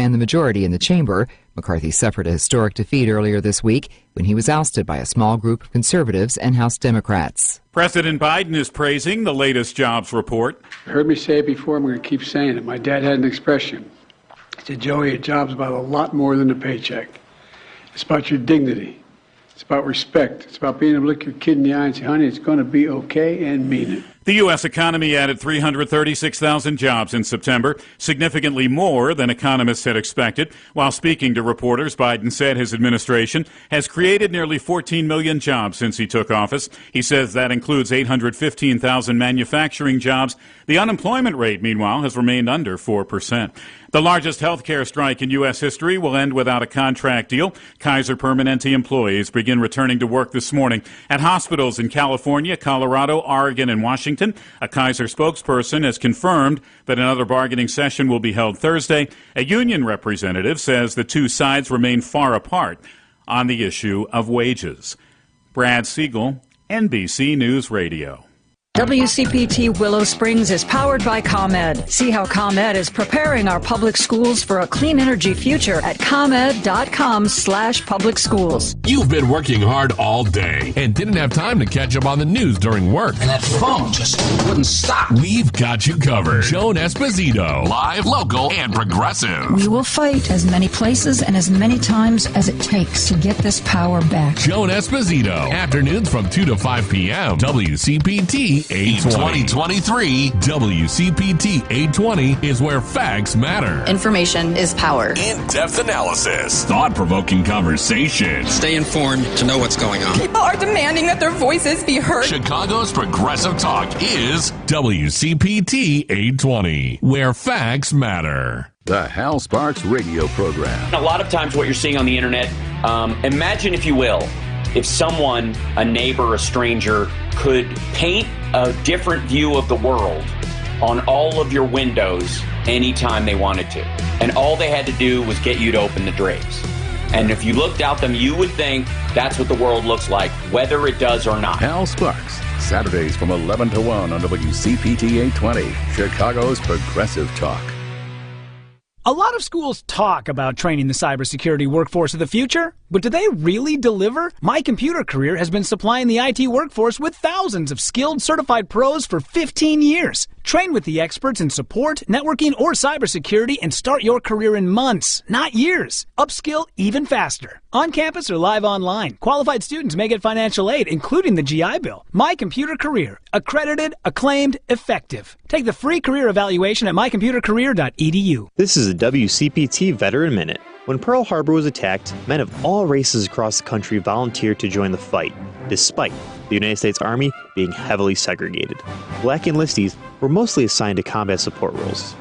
and the majority in the chamber. McCarthy suffered a historic defeat earlier this week when he was ousted by a small group of conservatives and House Democrats. President Biden is praising the latest jobs report. You heard me say it before, I'm going to keep saying it. My dad had an expression. He said, Joey, a job's about a lot more than a paycheck. It's about your dignity. It's about respect. It's about being able to look your kid in the eye and say, honey, it's going to be okay, and mean it. The U.S. economy added 336,000 jobs in September, significantly more than economists had expected. While speaking to reporters, Biden said his administration has created nearly 14 million jobs since he took office. He says that includes 815,000 manufacturing jobs. The unemployment rate, meanwhile, has remained under 4%. The largest healthcare strike in U.S. history will end without a contract deal. Kaiser Permanente employees begin returning to work this morning at hospitals in California, Colorado, Oregon, and Washington. A Kaiser spokesperson has confirmed that another bargaining session will be held Thursday. A union representative says the two sides remain far apart on the issue of wages. Brad Siegel, NBC News Radio. WCPT Willow Springs is powered by ComEd. See how ComEd is preparing our public schools for a clean energy future at ComEd.com/public schools. You've been working hard all day and didn't have time to catch up on the news during work. And that phone just wouldn't stop. We've got you covered. Joan Esposito, live, local, and progressive. We will fight as many places and as many times as it takes to get this power back. Joan Esposito, afternoons from 2 to 5 p.m. WCPT 820. 2023 WCPT 820 is where facts matter. Information is power. In-depth analysis. Thought-provoking conversation. Stay informed to know what's going on. People are demanding that their voices be heard. Chicago's progressive talk is WCPT 820, where facts matter. The Hal Sparks radio program. A lot of times what you're seeing on the internet, imagine, if you will, if someone, a neighbor, a stranger, could paint a different view of the world on all of your windows anytime they wanted to. And all they had to do was get you to open the drapes. And if you looked out them, you would think that's what the world looks like, whether it does or not. Hal Sparks, Saturdays from 11 to 1 on WCPT 820, Chicago's progressive talk. A lot of schools talk about training the cybersecurity workforce of the future, but do they really deliver? My Computer Career has been supplying the IT workforce with thousands of skilled, certified pros for 15 years. Train with the experts in support, networking, or cybersecurity and start your career in months, not years. Upskill even faster. On campus or live online, qualified students may get financial aid, including the GI Bill. My Computer Career. Accredited, acclaimed, effective. Take the free career evaluation at mycomputercareer.edu. This is a WCPT Veteran Minute. When Pearl Harbor was attacked, men of all races across the country volunteered to join the fight, despite the United States Army being heavily segregated. Black enlistees were mostly assigned to combat support roles.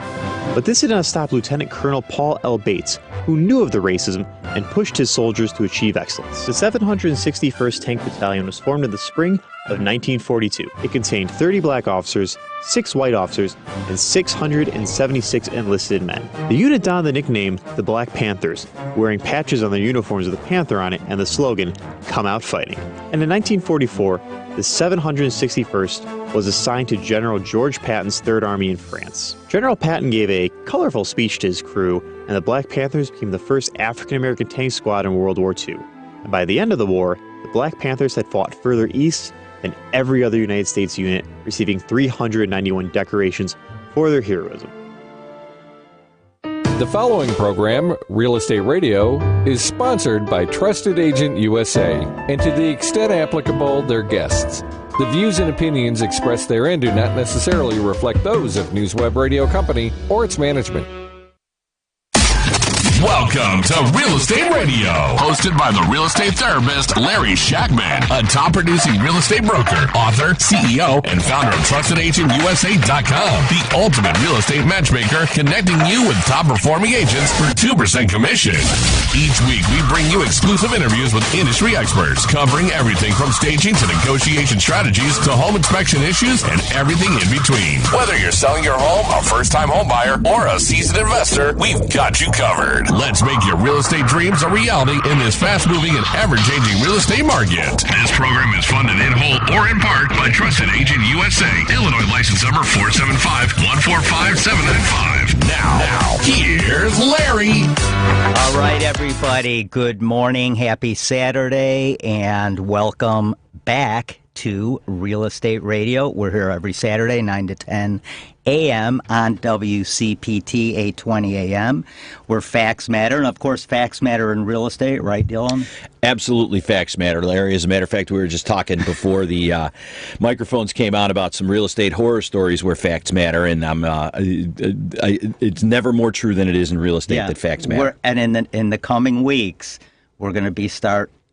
But this did not stop Lieutenant Colonel Paul L. Bates, who knew of the racism and pushed his soldiers to achieve excellence. The 761st Tank Battalion was formed in the spring of 1942. It contained 30 black officers, 6 white officers, and 676 enlisted men. The unit donned the nickname the Black Panthers, wearing patches on their uniforms with a panther on it and the slogan, "Come Out Fighting." And in 1944, the 761st was assigned to General George Patton's Third Army in France. General Patton gave a colorful speech to his crew, and the Black Panthers became the first African-American tank squad in World War II. And by the end of the war, the Black Panthers had fought further east than every other United States unit, receiving 391 decorations for their heroism. The following program, Real Estate Radio, is sponsored by Trusted Agent USA, and to the extent applicable, their guests. The views and opinions expressed therein do not necessarily reflect those of NewsWeb Radio Company or its management. Welcome to Real Estate Radio, hosted by the real estate therapist Larry Shakman, a top-producing real estate broker, author, CEO, and founder of TrustedAgentUSA.com, the ultimate real estate matchmaker, connecting you with top-performing agents for 2% commission. Each week, we bring you exclusive interviews with industry experts, covering everything from staging to negotiation strategies to home inspection issues and everything in between. Whether you're selling your home, a first-time home buyer, or a seasoned investor, we've got you covered. Let's make your real estate dreams a reality in this fast-moving and ever-changing real estate market. This program is funded in whole or in part by Trusted Agent USA. Illinois license number 475-145-795. Now, here's Larry. All right, everybody. Good morning. Happy Saturday, and welcome back to Real Estate Radio. We're here every Saturday, 9 to 10 a.m. on WCPT 820 a.m. where facts matter. And, of course, facts matter in real estate, right, Dylan? Absolutely facts matter, Larry. As a matter of fact, we were just talking before the microphones came on about some real estate horror stories where facts matter, and it's never more true than it is in real estate that facts matter. And in the coming weeks, we're going to be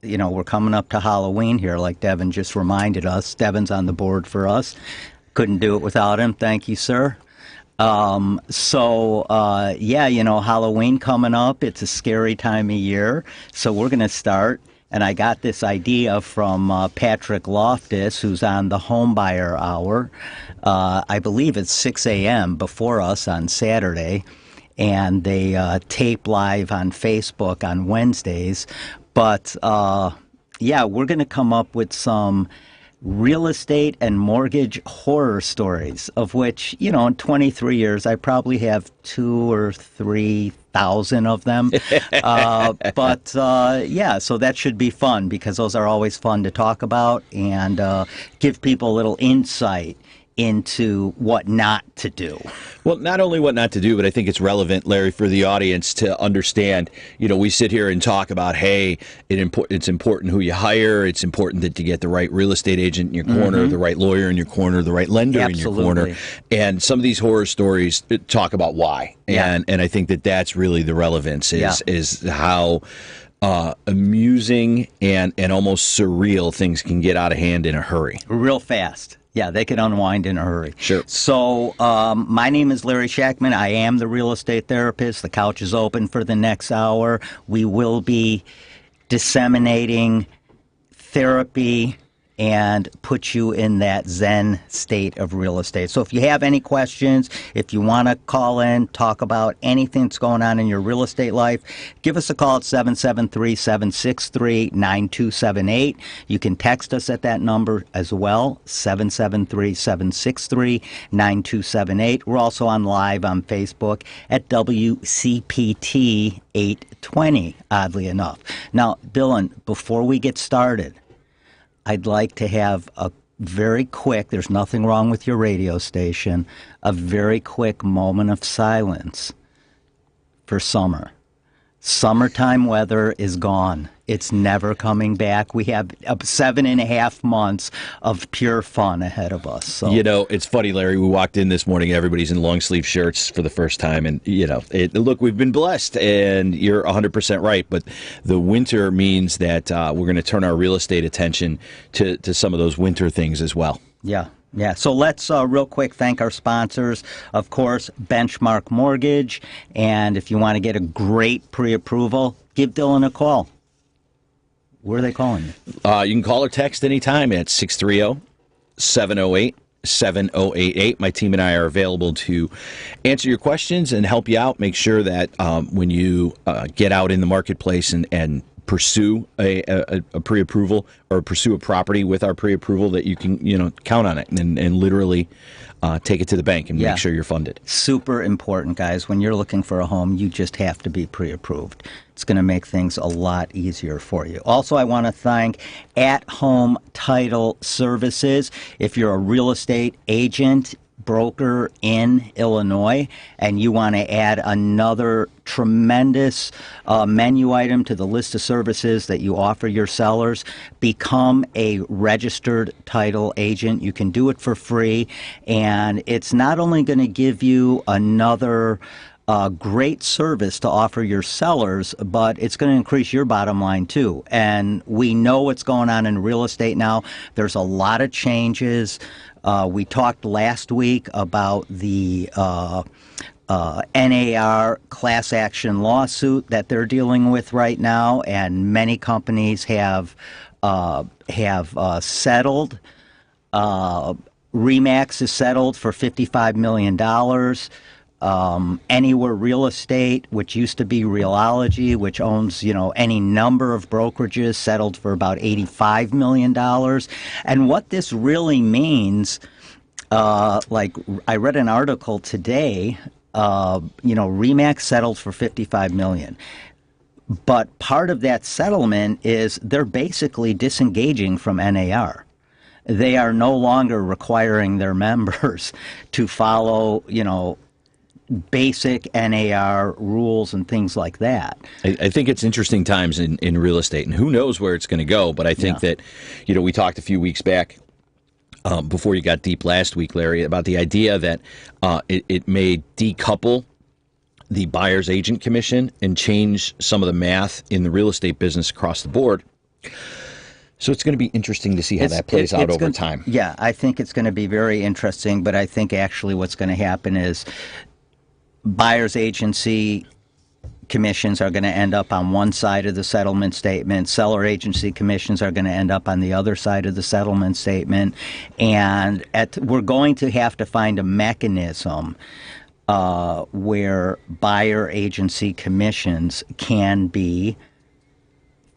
we're coming up to Halloween here, like Devin just reminded us. Devin's on the board for us. Couldn't do it without him. Thank you, sir. Halloween coming up. It's a scary time of year. So we're going to start. And I got this idea from Patrick Loftus, who's on the Homebuyer Hour. I believe it's 6 a.m. before us on Saturday. And they tape live on Facebook on Wednesdays. But, we're going to come up with some real estate and mortgage horror stories, of which, in 23 years, I probably have 2,000 or 3,000 of them. So that should be fun, because those are always fun to talk about and give people a little insight into what not to do. Well, not only what not to do, but I think it's relevant, Larry, for the audience to understand. We sit here and talk about, hey, it's important who you hire. It's important that you get the right real estate agent in your corner, the right lawyer in your corner, the right lender in your corner. And some of these horror stories talk about why. And I think that's really the relevance is how amusing and almost surreal things can get out of hand in a hurry. Real fast. Yeah, they can unwind in a hurry. Sure. So my name is Larry Shakman. I am the real estate therapist. The couch is open for the next hour. We will be disseminating therapy and put you in that Zen state of real estate. So if you have any questions, if you want to call in, talk about anything that's going on in your real estate life, give us a call at 773-763-9278. You can text us at that number as well, 773-763-9278. We're also on live on Facebook at WCPT 820, oddly enough. Now, Dylan, before we get started, I'd like to have a very quick, there's nothing wrong with your radio station, a very quick moment of silence for summer. Summertime weather is gone. It's never coming back. We have 7.5 months of pure fun ahead of us. So. It's funny, Larry. We walked in this morning. Everybody's in long sleeve shirts for the first time. And, look, we've been blessed. And you're 100% right. But the winter means that we're going to turn our real estate attention to some of those winter things as well. Yeah. Yeah, so let's real quick thank our sponsors. Of course, Benchmark Mortgage. And if you want to get a great pre-approval, give Dylan a call. Where are they calling you? You can call or text anytime at 630-708-7088. My team and I are available to answer your questions and help you out. Make sure that when you get out in the marketplace and pursue a pre-approval or pursue a property with our pre-approval, that you can count on it and literally take it to the bank and make sure you're funded. Super important, guys. When you're looking for a home, you just have to be pre-approved. It's going to make things a lot easier for you. Also, I want to thank At Home Title Services. If you're a real estate agent, broker in Illinois, and you want to add another tremendous menu item to the list of services that you offer your sellers, become a registered title agent. You can do it for free, and it's not only going to give you another great service to offer your sellers, but it's going to increase your bottom line too. And we know what's going on in real estate now. There's a lot of changes. We talked last week about the NAR class action lawsuit that they're dealing with right now, and many companies have settled. RE/MAX is settled for $55 million. Anywhere Real Estate, which used to be Realogy, which owns, any number of brokerages, settled for about $85 million. And what this really means, like I read an article today, RE/MAX settled for $55 million. But part of that settlement is they're basically disengaging from NAR. They are no longer requiring their members to follow, basic NAR rules and things like that. I think it's interesting times in real estate, and who knows where it's going to go. But I think that, we talked a few weeks back, before you got deep last week, Larry, about the idea that it may decouple the buyer's agent commission and change some of the math in the real estate business across the board. So it's going to be interesting to see how that plays out over time. Yeah, I think it's going to be very interesting, but I think actually what's going to happen is buyer's agency commissions are going to end up on one side of the settlement statement. Seller agency commissions are going to end up on the other side of the settlement statement. And we're going to have to find a mechanism where buyer agency commissions can be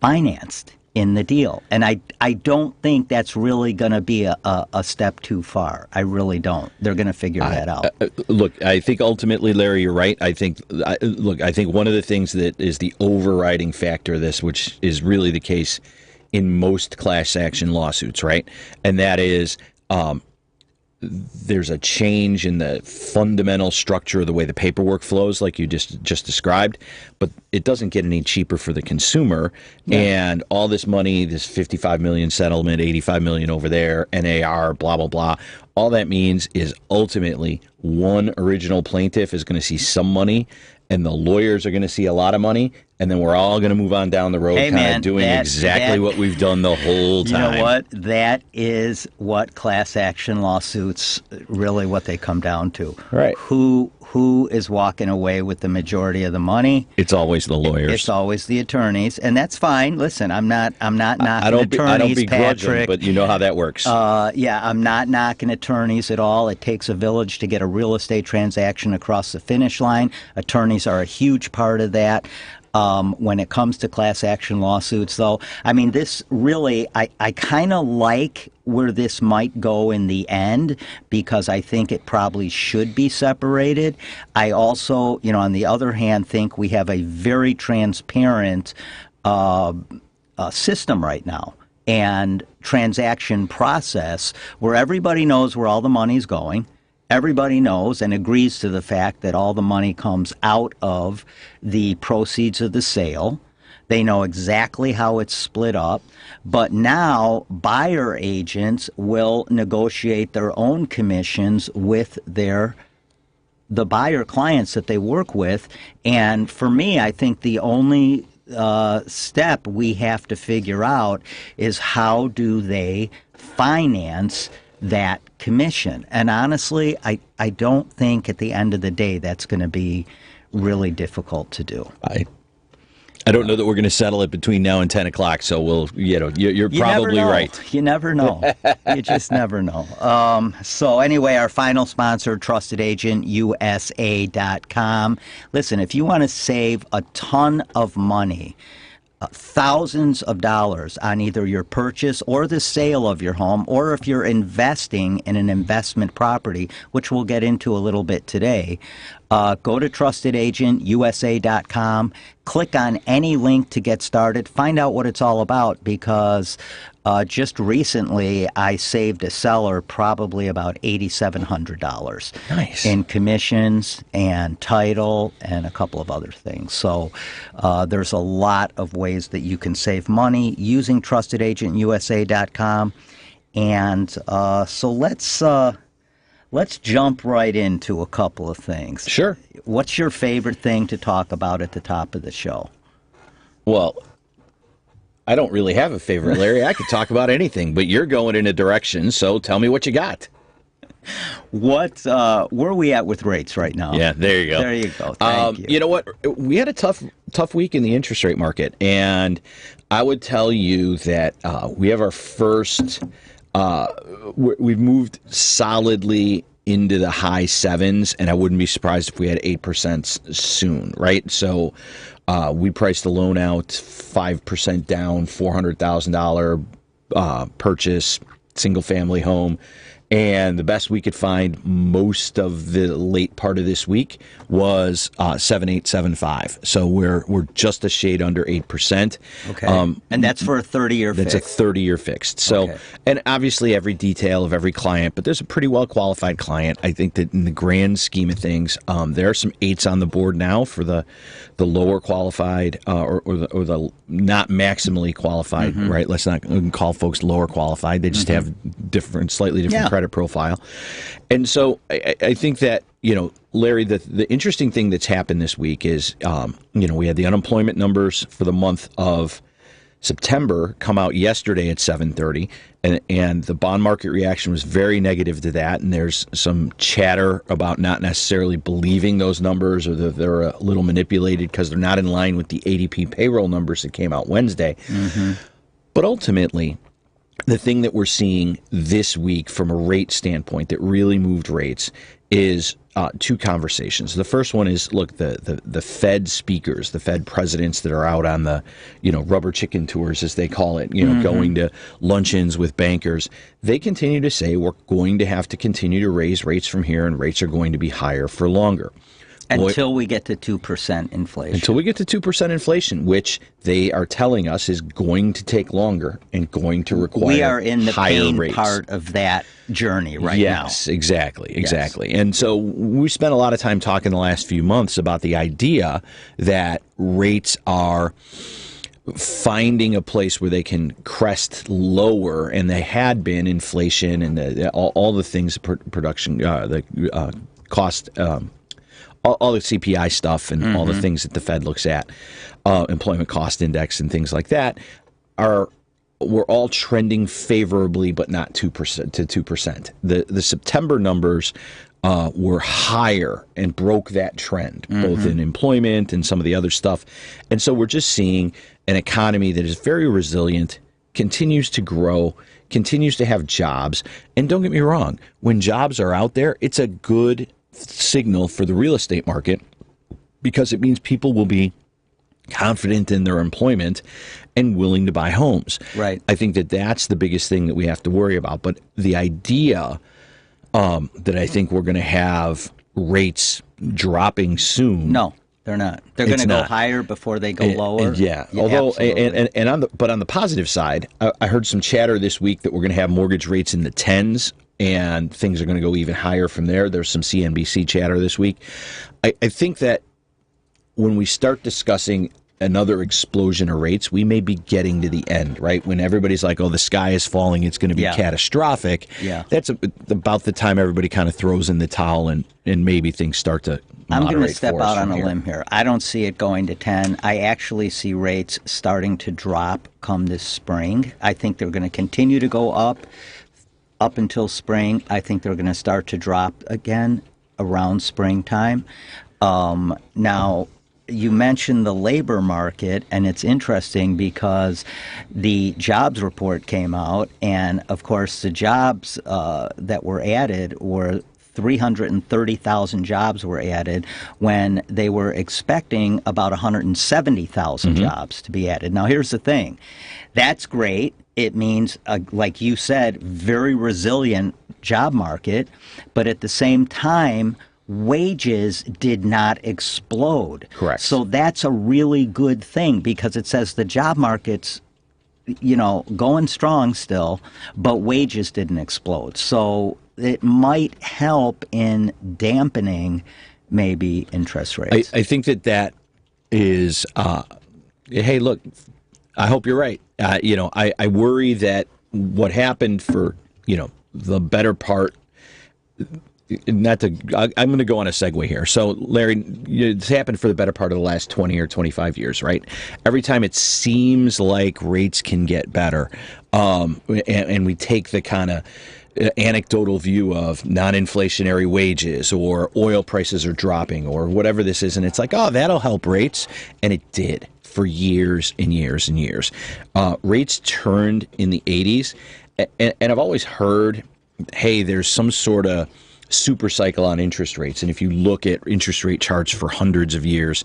financed in the deal. And I don't think that's really going to be a step too far. I really don't. They're going to figure that out. Look, I think ultimately, Larry, you're right. I think one of the things that is the overriding factor of this, which is really the case in most class action lawsuits, right? And that is there's a change in the fundamental structure of the way the paperwork flows, like you just described, but it doesn't get any cheaper for the consumer. Yeah. And all this money, this $55 million settlement, $85 million over there, NAR, blah, blah, blah, all that means is ultimately one original plaintiff is going to see some money, and the lawyers are going to see a lot of money, and then we're all going to move on down the road doing exactly what we've done the whole time. You know what? That is what class action lawsuits, really what they come down to. Right. Who is walking away with the majority of the money? It's always the lawyers. It's always the attorneys, and that's fine. Listen, I'm not knocking attorneys, I don't begrudge Patrick. them, but you know how that works. I'm not knocking attorneys at all. It takes a village to get a real estate transaction across the finish line. Attorneys are a huge part of that. When it comes to class action lawsuits, though, I mean, this really, I kind of like where this might go in the end, because I think it probably should be separated. I also, on the other hand, think we have a very transparent system right now and transaction process where everybody knows where all the money's going. Everybody knows and agrees to the fact that all the money comes out of the proceeds of the sale. They know exactly how it's split up. But now buyer agents will negotiate their own commissions with the buyer clients that they work with. And for me, I think the only step we have to figure out is how do they finance that commission. And honestly, I don't think at the end of the day that's going to be really difficult to do. I don't know that we're going to settle it between now and 10 o'clock, so you're probably right. You never know. You just never know. So anyway, our final sponsor, TrustedAgentUSA.com. Listen, if you want to save a ton of money, thousands of dollars on either your purchase or the sale of your home, or if you're investing in an investment property, which we'll get into a little bit today, go to TrustedAgentUSA.com, click on any link to get started, find out what it's all about, because just recently I saved a seller probably about $8,700 in commissions and title and a couple of other things. So there's a lot of ways that you can save money using TrustedAgentUSA.com. And so let's jump right into a couple of things. Sure. What's your favorite thing to talk about at the top of the show? Well, I don't really have a favorite, Larry. I could talk about anything, but you're going in a direction, so tell me what you got. Where are we at with rates right now? Yeah, there you go. There you go. Thank you. You know what? We had a tough week in the interest rate market, and I would tell you that we have our first. We've moved solidly into the high 7s, and I wouldn't be surprised if we had 8% soon, right? So we priced the loan out 5% down, $400,000 purchase, single-family home. And the best we could find most of the late part of this week was 7.875. So we're just a shade under 8%. Okay. And that's for a 30-year fixed. That's a 30-year fixed. So, and obviously every detail of every client, but there's a pretty well-qualified client. I think that in the grand scheme of things, there are some 8s on the board now for the lower qualified or the not maximally qualified, right? Let's not call folks lower qualified. They just have slightly different credit profile. And so I think that, Larry, the interesting thing that's happened this week is, we had the unemployment numbers for the month of September come out yesterday at 7:30, and the bond market reaction was very negative to that, and there's some chatter about not necessarily believing those numbers, or that they're a little manipulated because they're not in line with the ADP payroll numbers that came out Wednesday. But ultimately, the thing that we're seeing this week from a rate standpoint that really moved rates is two conversations. The first one is, look, the Fed speakers, the Fed presidents that are out on the, rubber chicken tours, as they call it, going to luncheons with bankers. They continue to say we're going to have to continue to raise rates from here, and rates are going to be higher for longer. Until we get to 2% inflation. Until we get to 2% inflation, which they are telling us is going to take longer and going to require higher rates. We are in the pain part of that journey right now. Yes, exactly. And so we spent a lot of time talking the last few months about the idea that rates are finding a place where they can crest lower, and they had been inflation and all the things, production, the cost, all the CPI stuff and all the things that the Fed looks at, employment cost index and things like that, we're all trending favorably, but not 2% to 2%. The September numbers were higher and broke that trend, both in employment and some of the other stuff. And so we're just seeing an economy that is very resilient, continues to grow, continues to have jobs. And don't get me wrong, when jobs are out there, it's a good signal for the real estate market, because it means people will be confident in their employment and willing to buy homes. Right. I think that that's the biggest thing that we have to worry about. But the idea that I think we're going to have rates dropping soon. No, they're not. They're going to go higher before they go lower. Although, but on the positive side, I heard some chatter this week that we're going to have mortgage rates in the 10s. And things are going to go even higher from there. There's some CNBC chatter this week. I think that when we start discussing another explosion of rates, we may be getting to the end, right? When everybody's like, oh, the sky is falling, it's going to be catastrophic. That's about the time everybody kind of throws in the towel, and maybe things start to moderate. I'm going to step out on a limb here. I don't see it going to 10. I actually see rates starting to drop come this spring. I think they're going to continue to go up until spring. I think they're going to start to drop again around springtime. Now, you mentioned the labor market, and it's interesting because the jobs report came out, and of course the jobs that were added were 330,000 jobs were added when they were expecting about 170,000 jobs to be added. Now, here's the thing. That's great. It means, like you said, very resilient job market, but at the same time, wages did not explode. Correct. So that's a really good thing, because it says the job market's, going strong still, but wages didn't explode. So it might help in dampening maybe interest rates. I think that is, hey, look, I hope you're right. I worry that what happened for, the better part, I'm going to go on a segue here. So, Larry, it's happened for the better part of the last 20 or 25 years, right? Every time it seems like rates can get better, and we take the kind of anecdotal view of non-inflationary wages, or oil prices are dropping, or whatever this is, and it's like, oh, that'll help rates, and it did for years and years and years. Rates turned in the 80s, and I've always heard, hey, there's some sort of super cycle on interest rates. And if you look at interest rate charts for hundreds of years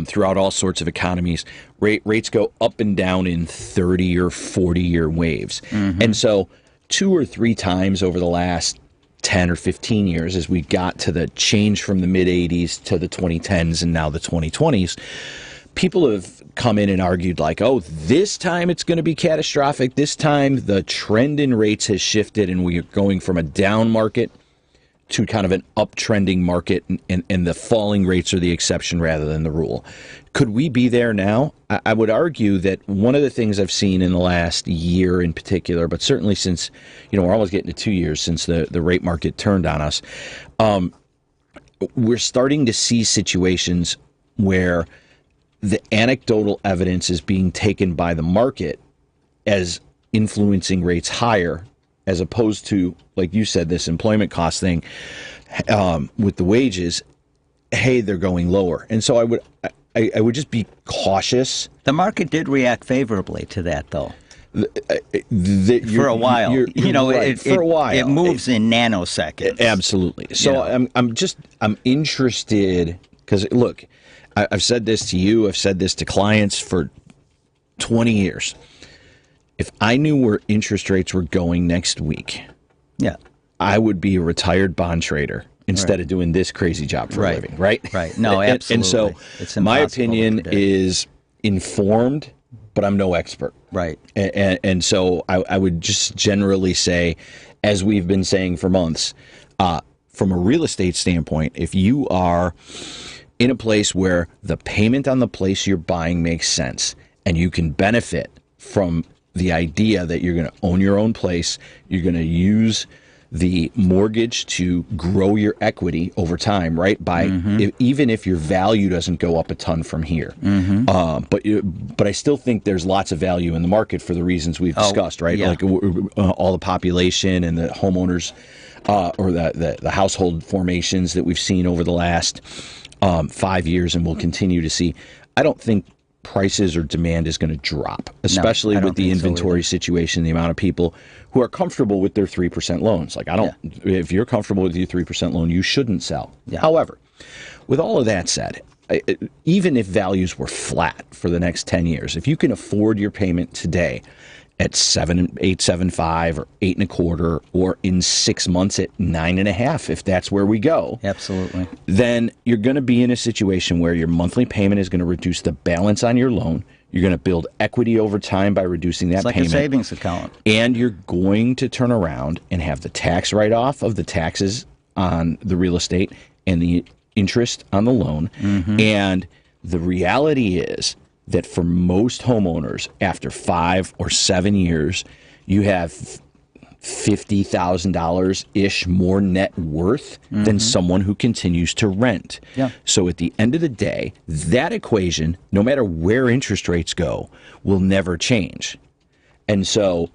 throughout all sorts of economies, rates go up and down in 30 or 40-year waves. And so 2 or 3 times over the last 10 or 15 years, as we got to the change from the mid-'80s to the 2010s and now the 2020s, people have come in and argued like, oh, this time it's going to be catastrophic. This time the trend in rates has shifted and we are going from a down market to kind of an uptrending market, and the falling rates are the exception rather than the rule. Could we be there now? I would argue that one of the things I've seen in the last year in particular, but certainly since, we're almost getting to 2 years since the rate market turned on us, we're starting to see situations where the anecdotal evidence is being taken by the market as influencing rates higher, as opposed to, like you said, this employment cost thing with the wages. Hey, they're going lower, and so I would just be cautious. The market did react favorably to that, though. For a while, right. For a while, it moves in nanoseconds. Absolutely. So I'm interested because look, I've said this to you. I've said this to clients for 20 years. If I knew where interest rates were going next week, I would be a retired bond trader instead of doing this crazy job for a living, right? Right. No, absolutely. And so it's my opinion is informed, but I'm no expert. Right. And so I would just generally say, as we've been saying for months, from a real estate standpoint, if you are in a place where the payment on the place you're buying makes sense and you can benefit from the idea that you're going to own your own place, you're going to use the mortgage to grow your equity over time, right? Even if your value doesn't go up a ton from here. But I still think there's lots of value in the market for the reasons we've discussed, right? Like all the population and the homeowners or the household formations that we've seen over the last 5 years and will continue to see. I don't think prices or demand is going to drop, especially with the inventory situation, the amount of people who are comfortable with their 3% loans. Like if you're comfortable with your 3% loan, you shouldn't sell. However, with all of that said, even if values were flat for the next 10 years, if you can afford your payment today at 8.75 or 8.25, or in 6 months at 9.5, if that's where we go, absolutely, then you're going to be in a situation where your monthly payment is going to reduce the balance on your loan. You're going to build equity over time by reducing that payment. It's like a savings account. And you're going to turn around and have the tax write-off of the taxes on the real estate and the interest on the loan. And the reality is that for most homeowners, after 5 or 7 years, you have $50,000-ish more net worth than someone who continues to rent. So at the end of the day, that equation, no matter where interest rates go, will never change. And so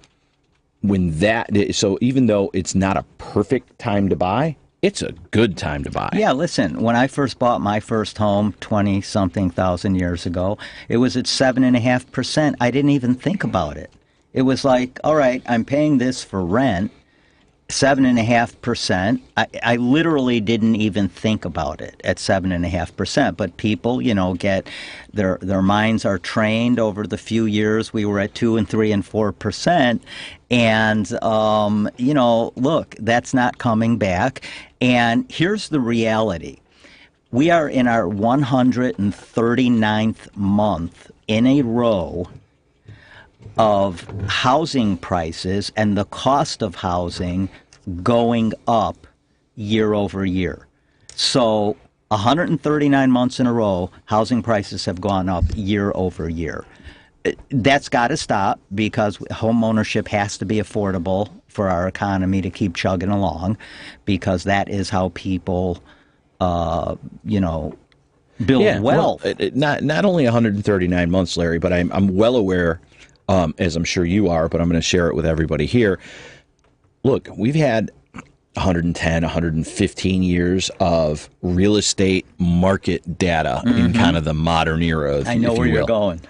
even though it's not a perfect time to buy, it's a good time to buy. Yeah, listen, when I first bought my first home 20-something thousand years ago, it was at 7.5%. I didn't even think about it. It was like, all right, I'm paying this for rent, 7.5%. I literally didn't even think about it at 7.5%. But people, get their minds are trained over the few years we were at 2 and 3 and 4%. And, look, that's not coming back. And here's the reality. We are in our 139th month in a row of housing prices and the cost of housing going up year over year. So 139 months in a row, housing prices have gone up year over year. That's got to stop because home ownership has to be affordable for our economy to keep chugging along, because that is how people, build wealth. Well, not only 139 months, Larry, but I'm well aware, as I'm sure you are, but I'm going to share it with everybody here. Look, we've had 110, 115 years of real estate market data in kind of the modern era. I know where you're going.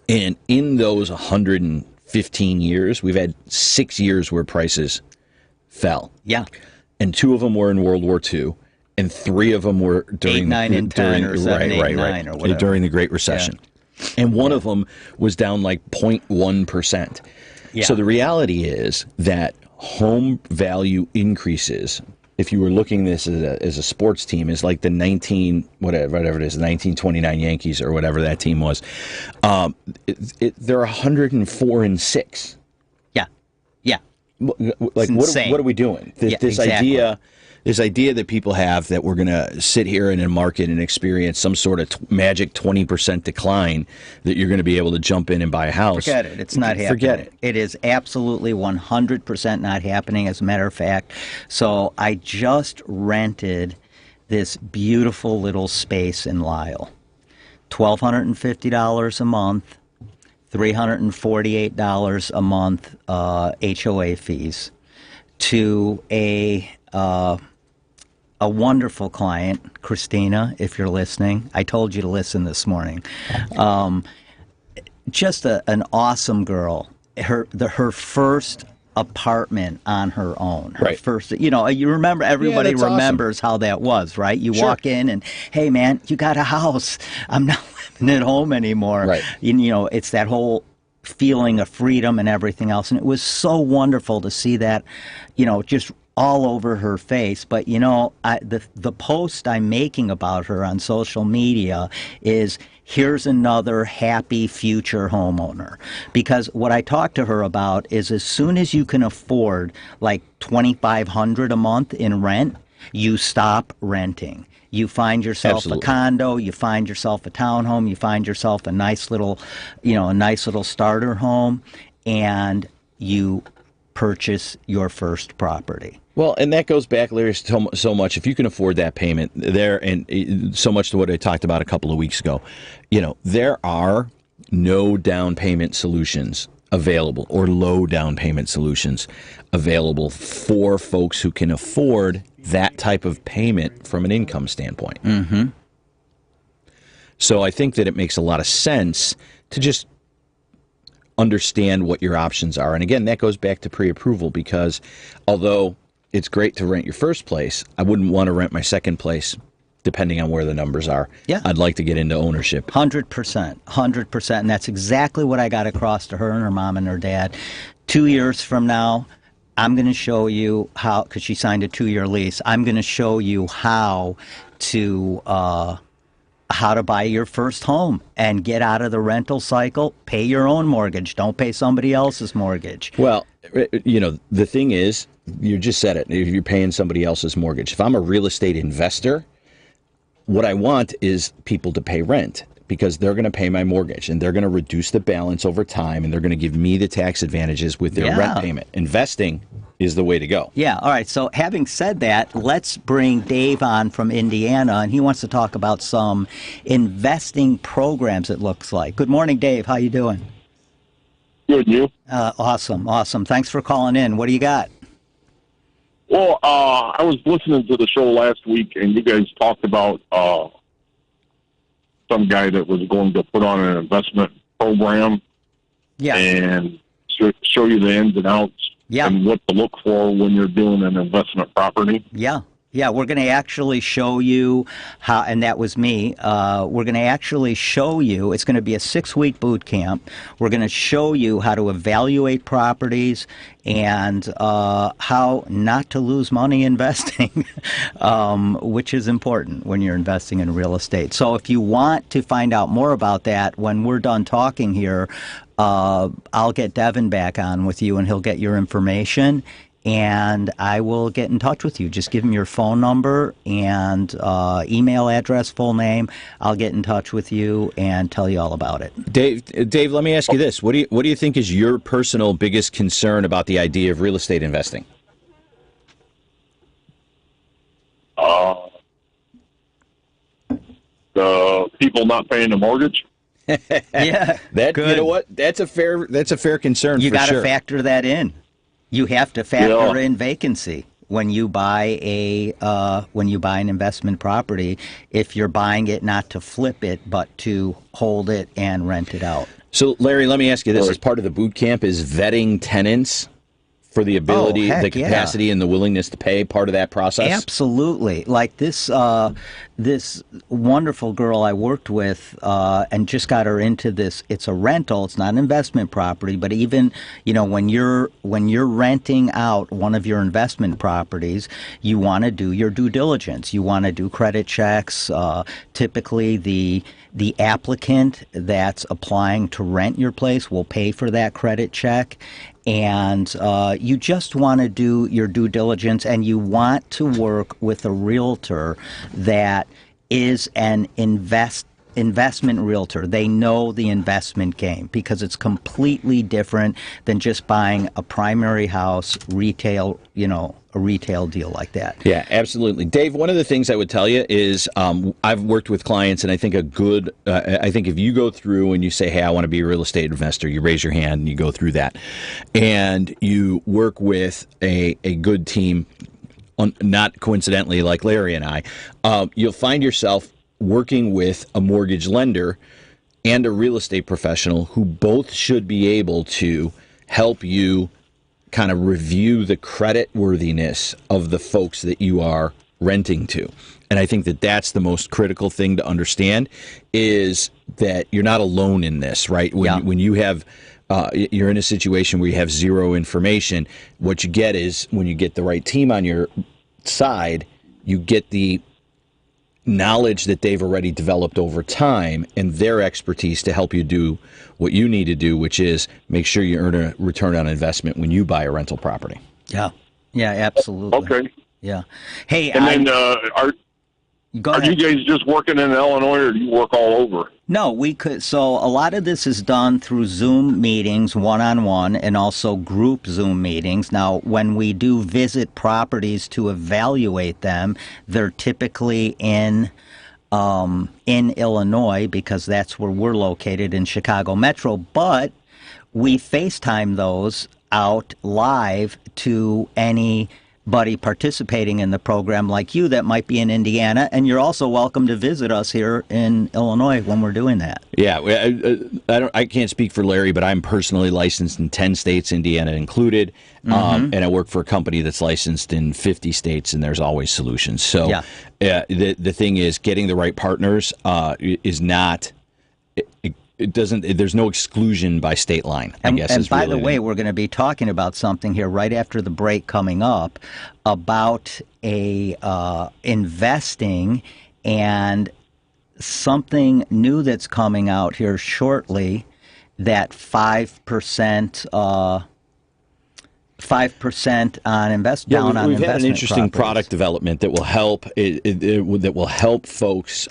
And in those 115 years, we've had 6 years where prices fell. Yeah. and 2 of them were in World War II, and 3 of them were during 8, 9, and 10, or 7, 8, 9, or whatever. During the Great Recession. Yeah. And one of them was down like 0.1%. Yeah. So the reality is that home value increases. If you were looking at this as a sports team, is like the 1929 Yankees or whatever that team was. They're 104-6. Yeah, yeah. Like what are we doing? This exactly. This idea that people have that we're going to sit here in a market and experience some sort of magic 20% decline, that you're going to be able to jump in and buy a house. Forget it. It's not happening. Forget it. It is absolutely 100% not happening, as a matter of fact. So I just rented this beautiful little space in Lisle. $1,250 a month, $348 a month HOA fees, to a wonderful client, Christina, if you're listening. I told you to listen this morning. Just an awesome girl. Her first apartment on her own. Her first, you remember, everybody remembers how that was, right? You walk in and, hey, man, you got a house. I'm not living at home anymore. Right. It's that whole feeling of freedom and everything else. And it was so wonderful to see that, just all over her face. But, the post I'm making about her on social media is, here's another happy future homeowner. Because what I talked to her about is, as soon as you can afford like $2,500 a month in rent, you stop renting. You find yourself a condo, you find yourself a townhome, you find yourself a nice little starter home, and you purchase your first property. Well, and that goes back, Larry, so much. If you can afford that payment there, and so much to what I talked about a couple of weeks ago, there are no down payment solutions available, or low down payment solutions available for folks who can afford that type of payment from an income standpoint. Mm-hmm. So I think that it makes a lot of sense to just understand what your options are. And again, that goes back to pre-approval, because although it's great to rent your first place, I wouldn't want to rent my second place, depending on where the numbers are. Yeah. I'd like to get into ownership. 100%. And that's exactly what I got across to her and her mom and her dad. 2 years from now, I'm going to show you how, because she signed a 2-year lease, I'm going to show you how to buy your first home and get out of the rental cycle. Pay your own mortgage. Don't pay somebody else's mortgage. Well, the thing is, you just said it, if you're paying somebody else's mortgage. If I'm a real estate investor, what I want is people to pay rent, because they're going to pay my mortgage, and they're going to reduce the balance over time, and they're going to give me the tax advantages with their rent payment. Investing is the way to go. Yeah. All right. So having said that, let's bring Dave on from Indiana, and he wants to talk about some investing programs, it looks like. Good morning, Dave. How you doing? Good, you? Awesome. Thanks for calling in. What do you got? Well, I was listening to the show last week, and you guys talked about some guy that was going to put on an investment program, and show you the ins and outs, and what to look for when you're doing an investment property. Yeah, we're going to actually show you how, and that was me, we're going to actually show you, it's going to be a 6-week boot camp. We're going to show you how to evaluate properties and how not to lose money investing, which is important when you're investing in real estate. So if you want to find out more about that, when we're done talking here, I'll get Devin back on with you, and he'll get your information, and I will get in touch with you. Just give him your phone number and email address, full name. I'll get in touch with you and tell you all about it. Dave, let me ask you this. What do you think is your personal biggest concern about the idea of real estate investing? The people not paying the mortgage. Yeah, good. You know what? That's a fair concern. You got to sure. factor that in. You have to factor in vacancy when you buy an investment property. If you're buying it not to flip it, but to hold it and rent it out. So, Larry, let me ask you this: as part of the boot camp, is vetting tenants for the ability, the capacity, and the willingness to pay part of that process? Absolutely. Like this wonderful girl I worked with and just got her into this. It's a rental. It's not an investment property, but even, when you're renting out one of your investment properties, you want to do your due diligence. You want to do credit checks. Typically, the applicant that's applying to rent your place will pay for that credit check. And you just want to do your due diligence, and you want to work with a realtor that is an investment realtor. They know the investment game, because it's completely different than just buying a primary house, retail, a retail deal like that. Yeah, absolutely. Dave, one of the things I would tell you is I've worked with clients, and I think I think if you go through and you say, hey, I want to be a real estate investor, you raise your hand and you go through that, and you work with a good team, not coincidentally like Larry and I, you'll find yourself working with a mortgage lender and a real estate professional who both should be able to help you kind of review the credit worthiness of the folks that you are renting to. And I think that that's the most critical thing to understand, is that you're not alone in this, right? When you have you're in a situation where you have zero information, what you get is, when you get the right team on your side, you get the knowledge that they've already developed over time and their expertise to help you do what you need to do, which is make sure you earn a return on investment when you buy a rental property. Yeah, absolutely. Okay. Yeah. Hey, and then are you guys just working in Illinois, or do you work all over? No, we could. So a lot of this is done through Zoom meetings, one-on-one, and also group Zoom meetings. Now, when we do visit properties to evaluate them, they're typically in Illinois, because that's where we're located in Chicago Metro. But we FaceTime those out live to anybody participating in the program like you that might be in Indiana, and you're also welcome to visit us here in Illinois when we're doing that. Yeah, I can't speak for Larry, but I'm personally licensed in 10 states, Indiana included, and I work for a company that's licensed in 50 states, and there's always solutions. So the thing is, getting the right partners is not... It doesn't. There's no exclusion by state line, I guess. And by the way, we're going to be talking about something here right after the break coming up about investing, and something new that's coming out here shortly, that 5% on investment. We've had an interesting product development that will help. That will help folks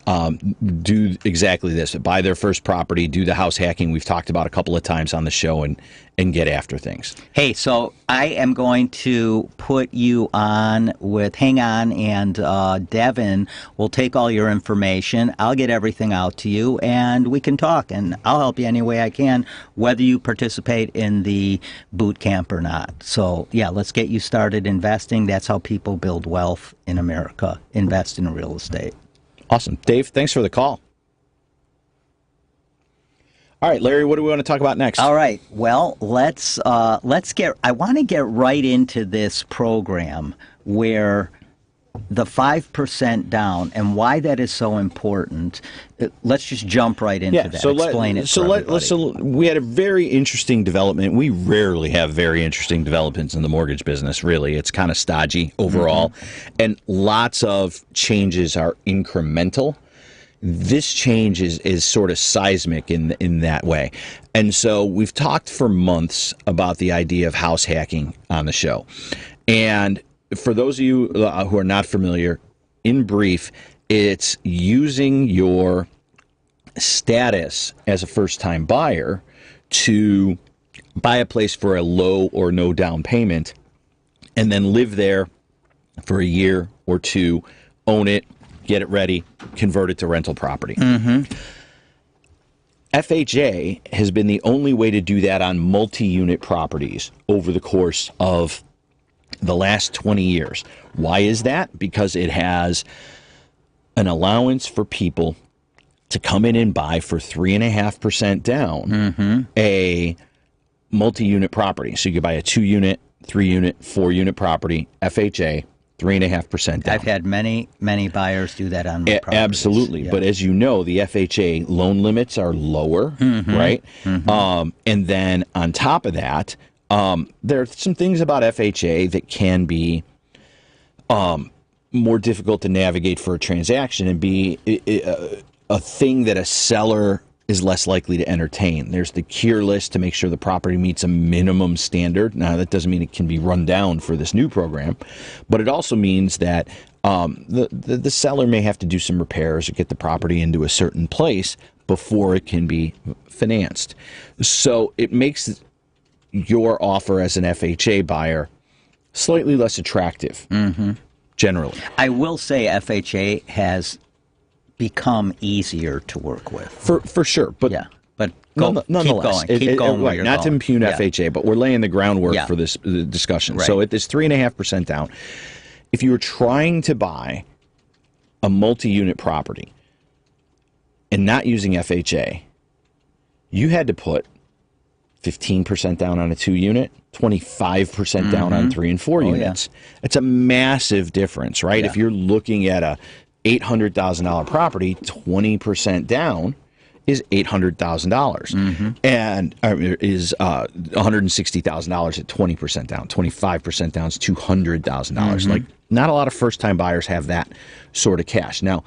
do exactly this: buy their first property, do the house hacking we've talked about a couple of times on the show, and get after things. Hey, so I am going to put you on with Hang On, and Devin will take all your information. I'll get everything out to you, and we can talk, and I'll help you any way I can, whether you participate in the boot camp or not. So, yeah, let's get you started investing. That's how people build wealth in America. Invest in real estate. Awesome. Dave, thanks for the call. All right, Larry, what do we want to talk about next? All right. Well, let's get. I want to get right into this program where the 5% down and why that is so important. Let's just jump right into that. Explain it. So we had a very interesting development. We rarely have very interesting developments in the mortgage business. Really, it's kind of stodgy overall, and lots of changes are incremental. This change is sort of seismic in that way. And so we've talked for months about the idea of house hacking on the show. And for those of you who are not familiar, in brief, it's using your status as a first-time buyer to buy a place for a low or no down payment and then live there for a year or two, own it, get it ready, convert it to rental property. FHA has been the only way to do that on multi-unit properties over the course of the last 20 years. Why is that? Because it has an allowance for people to come in and buy for 3.5% down a multi-unit property. So you could buy a 2-unit, 3-unit, 4-unit property, FHA, 3.5% down. I've had many buyers do that on my properties. Absolutely. Yeah. But as you know, the FHA loan limits are lower, right? And then on top of that, there are some things about FHA that can be more difficult to navigate for a transaction and be a thing that a seller is less likely to entertain. There's the cure list to make sure the property meets a minimum standard. Now, that doesn't mean it can be run down for this new program, but it also means that the seller may have to do some repairs or get the property into a certain place before it can be financed. So it makes your offer as an FHA buyer slightly less attractive, generally. I will say FHA has become easier to work with. For sure. But nonetheless, keep going. Right, not to impugn FHA, but we're laying the groundwork for this discussion. Right. So at this 3.5% down, if you were trying to buy a multi-unit property and not using FHA, you had to put 15% down on a 2-unit, 25% down on 3 and 4 units. It's a massive difference, right? If you're looking at a $800,000 property, 20% down is $800,000, and is $160,000 at 20% down. 25% down is $200,000. Like, not a lot of first-time buyers have that sort of cash. Now,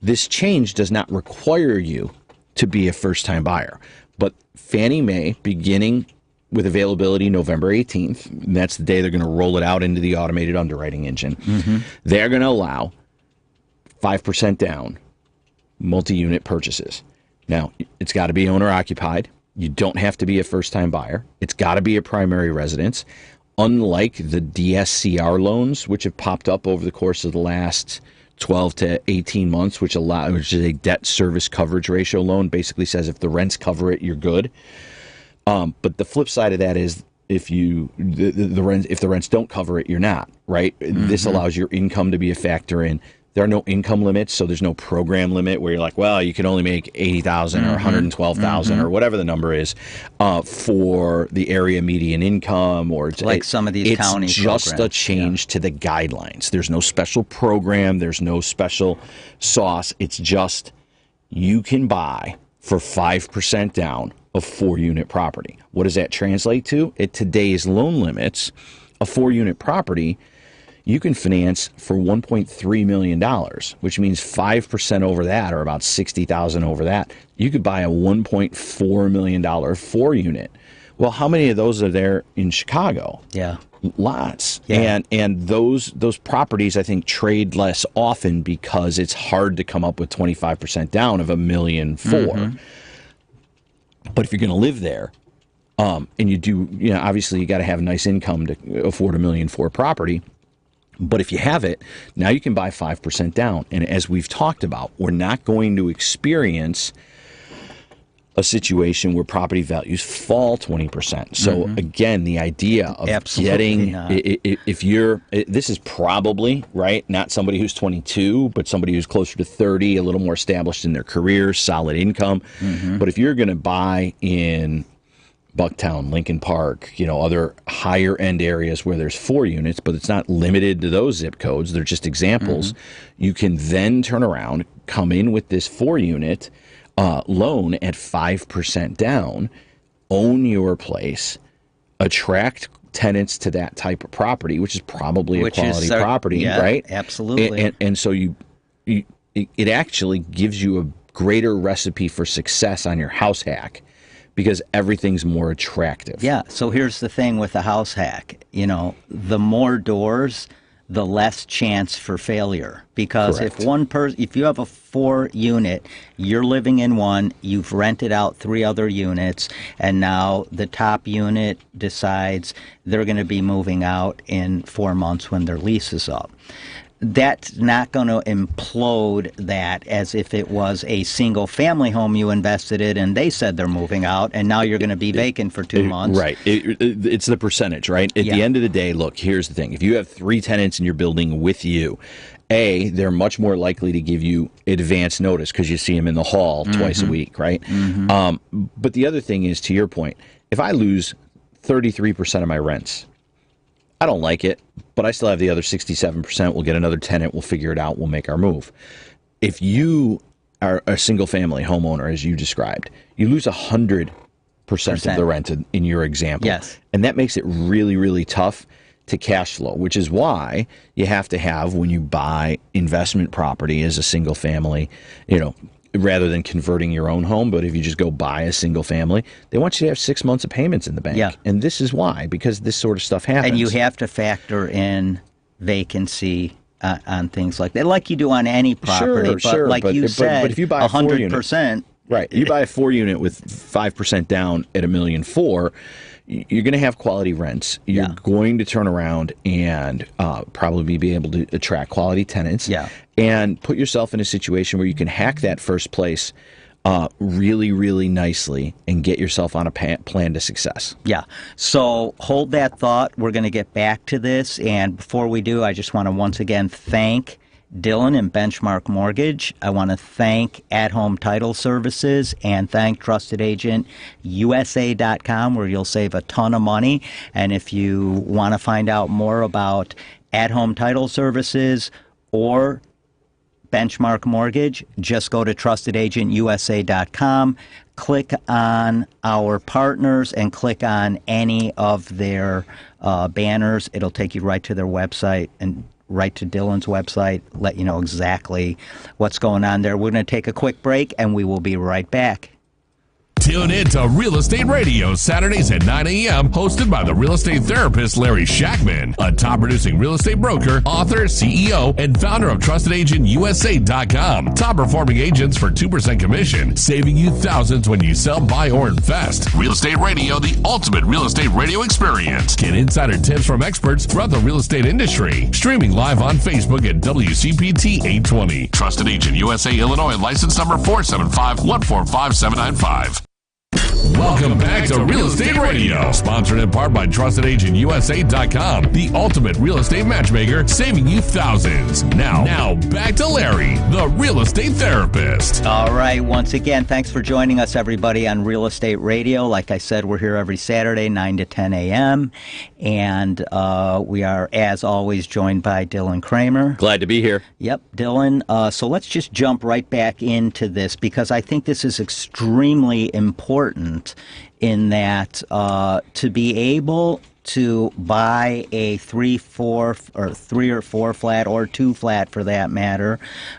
this change does not require you to be a first-time buyer, but Fannie Mae, beginning with availability November 18th, and that's the day they're going to roll it out into the automated underwriting engine, they're going to allow 5% down multi-unit purchases. Now, it's got to be owner-occupied. You don't have to be a first-time buyer. It's got to be a primary residence. Unlike the DSCR loans, which have popped up over the course of the last 12 to 18 months, which is a debt service coverage ratio loan, basically says if the rents cover it, you're good. But the flip side of that is if the rents don't cover it, you're not, right? This allows your income to be a factor in. There are no income limits, so there's no program limit where you're like, well, you can only make $80,000 or $112,000 or whatever the number is for the area median income, or like some of these county programs. It's just programs. a change to the guidelines. There's no special program. There's no special sauce. It's just you can buy for 5% down a 4-unit property. What does that translate to? At today's loan limits, a 4-unit property you can finance for $1.3 million, which means 5% over that, or about $60,000 over that. You could buy a $1.4 million 4-unit. Well, how many of those are there in Chicago? Yeah. Lots. Yeah. And those properties, I think, trade less often because it's hard to come up with 25% down of $1.4 million. But if you're going to live there, and you do, obviously you got to have a nice income to afford $1 million for a property. But if you have it, now you can buy 5% down. And as we've talked about, we're not going to experience a situation where property values fall 20%. So again, this is probably, right, not somebody who's 22, but somebody who's closer to 30, a little more established in their career, solid income. But if you're going to buy in Bucktown, Lincoln Park, other higher end areas where there's 4 units, but it's not limited to those zip codes. They're just examples. You can then turn around, come in with this 4-unit loan at 5% down, own your place, attract tenants to that type of property, which is probably a quality property, right? Absolutely. And so it actually gives you a greater recipe for success on your house hack, because everything's more attractive. Yeah, so here's the thing with the house hack. The more doors, the less chance for failure. Because if you have a 4-unit, you're living in one, you've rented out 3 other units, and now the top unit decides they're going to be moving out in 4 months when their lease is up. That's not going to implode that as if it was a single-family home you invested in and they said they're moving out, and now you're going to be vacant for 2 months. Right. It's the percentage, right? At the end of the day, look, here's the thing. If you have 3 tenants in your building with you, they're much more likely to give you advance notice because you see them in the hall twice a week, right? But the other thing is, to your point, if I lose 33% of my rents I don't like it, but I still have the other 67%. We'll get another tenant. We'll figure it out. We'll make our move. If you are a single-family homeowner, as you described, you lose 100% of the rent in your example. Yes. And that makes it really, really tough to cash flow, which is why you have to have, when you buy investment property as a single family, rather than converting your own home, but if you just go buy a single family, they want you to have 6 months of payments in the bank. Yeah. And this is why, because this sort of stuff happens. And you have to factor in vacancy on things like that, like you do on any property. Sure, but you said, but if you buy 100%. Right. You buy a 4-unit with 5% down at $1.4 million, you're going to have quality rents. You're going to turn around and probably be able to attract quality tenants. Yeah. And put yourself in a situation where you can hack that first place really, really nicely and get yourself on a plan to success. Yeah. So hold that thought. We're going to get back to this. And before we do, I just want to once again thank Dylan and Benchmark Mortgage. I want to thank At Home Title Services and thank TrustedAgentUSA.com, where you'll save a ton of money. And if you want to find out more about At Home Title Services or Benchmark Mortgage, just go to TrustedAgentUSA.com, click on our partners, and click on any of their banners. It'll take you right to their website and right to Dylan's website, let you know exactly what's going on there. We're going to take a quick break, and we will be right back. Tune in to Real Estate Radio Saturdays at 9 a.m. hosted by the real estate therapist Larry Shakman, a top-producing real estate broker, author, CEO, and founder of TrustedAgentUSA.com. Top-performing agents for 2% commission, saving you thousands when you sell, buy, or invest. Real Estate Radio, the ultimate real estate radio experience. Get insider tips from experts throughout the real estate industry. Streaming live on Facebook at WCPT 820. Trusted Agent USA, Illinois, license number 475-145795. Welcome back to Real Estate Radio, sponsored in part by TrustedAgentUSA.com, the ultimate real estate matchmaker, saving you thousands. Now back to Larry, the real estate therapist. All right, once again, thanks for joining us, everybody, on Real Estate Radio. Like I said, we're here every Saturday, 9 to 10 a.m., and we are, as always, joined by Dylan Kramer. Glad to be here. Yep, Dylan. So let's just jump right back into this, because I think this is extremely important in that to be able to buy a 3 or 4 flat or 2 flat for that matter,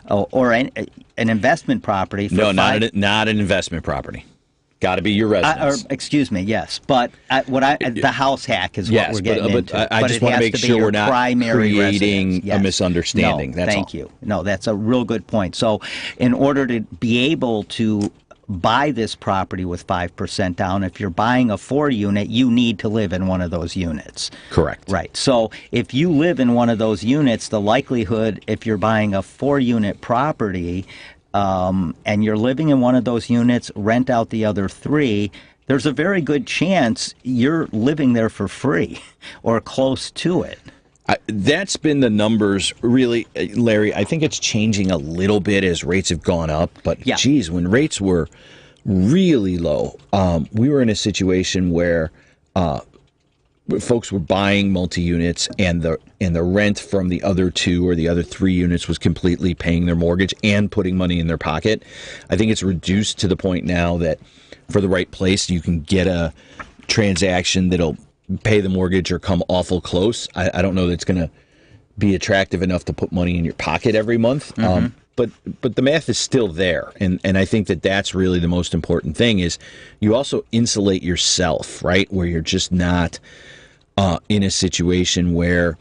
or an investment property. For not an investment property. Got to be your residence. Excuse me, yes, but the house hack is what we're getting into. I just want to make sure we're not creating a misunderstanding. No, thank you. No, that's a real good point. So, in order to be able to buy this property with 5% down, if you're buying a 4-unit, you need to live in one of those units. Correct. Right. So if you live in one of those units, the likelihood, if you're buying a 4-unit property and you're living in one of those units, rent out the other 3, there's a very good chance you're living there for free or close to it. That's been the numbers, really, Larry. I think it's changing a little bit as rates have gone up. But, geez, when rates were really low, we were in a situation where folks were buying multi-units, and the rent from the other 2 or the other 3 units was completely paying their mortgage and putting money in their pocket. I think it's reduced to the point now that for the right place, you can get a transaction that'll pay the mortgage or come awful close. I don't know that it's going to be attractive enough to put money in your pocket every month. Mm-hmm. But the math is still there. And I think that's really the most important thing is you also insulate yourself, right? Where you're just not in a situation where,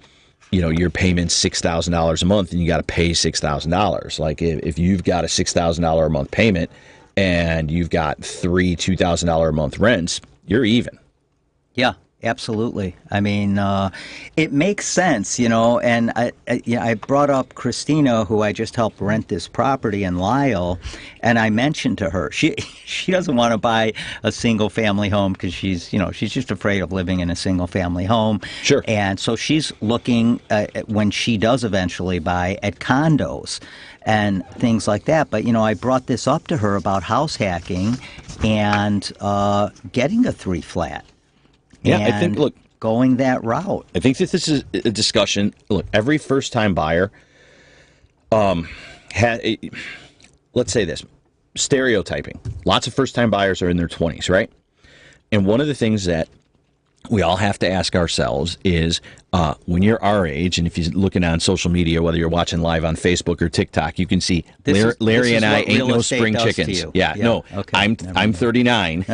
your payment's $6,000 a month and you got to pay $6,000. Like if you've got a $6,000 a month payment and you've got 3 $2,000 a month rents, you're even. Yeah. Absolutely. I mean, it makes sense, and I brought up Christina, who I just helped rent this property in Lisle, and I mentioned to her, she doesn't want to buy a single family home because she's just afraid of living in a single family home. Sure. And so she's looking, when she does eventually buy, at condos and things like that. But, I brought this up to her about house hacking and getting a 3 flat. Yeah, I think, look, going that route. I think that this is a discussion. Look, every first-time buyer let's say this, stereotyping. Lots of first-time buyers are in their 20s, right? And one of the things that we all have to ask ourselves is when you're our age, and if you're looking on social media, whether you're watching live on Facebook or TikTok, you can see Larry and I ain't no spring chickens. Yeah, no, okay, I'm 39.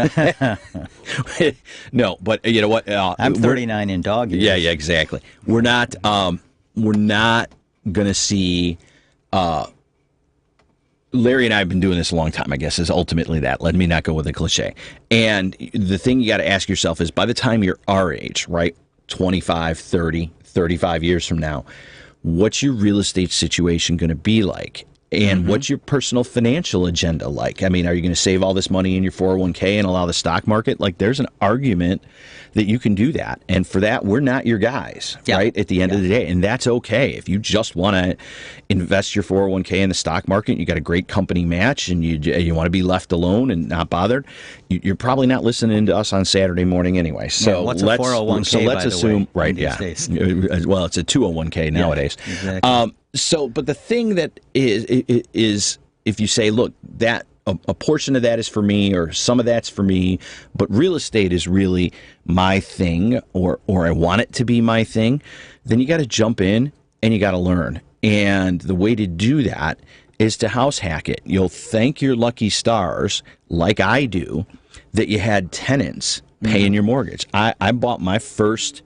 No, but you know what? I'm 39 in dog years. Yeah, exactly. We're not going to see. Larry and I have been doing this a long time, I guess, is ultimately that. Let me not go with a cliche. And the thing you got to ask yourself is, by the time you're our age, right, 25, 30, 35 years from now, what's your real estate situation going to be like? And what's your personal financial agenda like? I mean, are you going to save all this money in your 401k and allow the stock market? Like, there's an argument that you can do that. And for that, we're not your guys, right, at the end of the day. And that's okay. If you just want to invest your 401k in the stock market, you got a great company match, and you want to be left alone and not bothered, you're probably not listening to us on Saturday morning anyway. So what's a 401k, so let's assume, way, right, well, it's a 201k nowadays. Exactly. But the thing that is if you say, look, that a portion of that is for me, or some of that's for me, but real estate is really my thing, or I want it to be my thing, then you got to jump in and you got to learn. And the way to do that is to house hack it. You'll thank your lucky stars, like I do, that you had tenants paying your mortgage. I bought my first